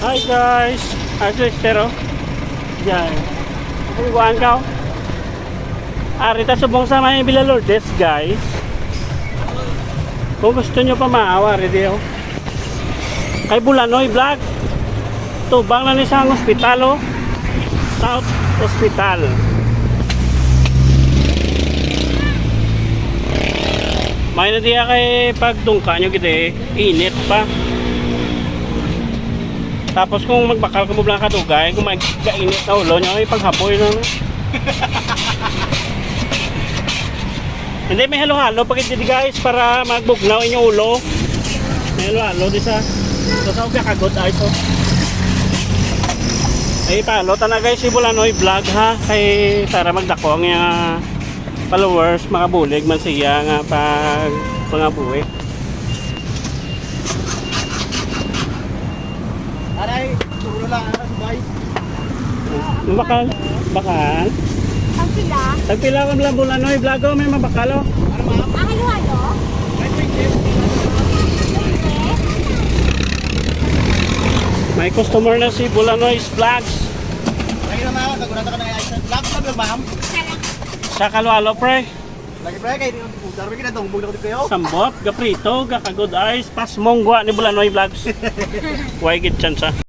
Hi guys, aso estero. Diyan. Buwan ka. Arita subong sa may Villa Lourdes guys. Kung gusto nyo pa maawa, ready ako. Kay Bulanoy Vlog. Tubang na ni sa hospital oh. South Hospital. May na diya kay pagdungka nyo gede, init pa. Tapos kung magbakal ka mo lang kadugay, kung magkainit na ulo nyo, ay paghapoy na. Hindi, may halo-halo pag hindi guys para magbugnaw inyong ulo. May halo-halo di sa sa kagod ay so. Ay talo ta na guys si Bulanoy Vlog ha kay para magdako ang followers makabulig man siya nga pag pangabuhi. Aray, turo lang ang sabay. Bakal? Bakal? Pagpila? Tagpila ka lang Bulanoy Vlog oh, may mabakalo. Ano ma'am? Halo-halo? May 20. May customer na si Bulanoy Vlogs. Lagi na ma'am, nagurata ka na ay isa. Vlog lang ma'am. Sa kalwalo pre. Lagi pre, kayo yung pudar. May kinadongbog na ko dito kayo. Sambot, gaprito, gakagod eyes, pasmong gwa ni Bulanoy Vlogs. Huwag git chance ha.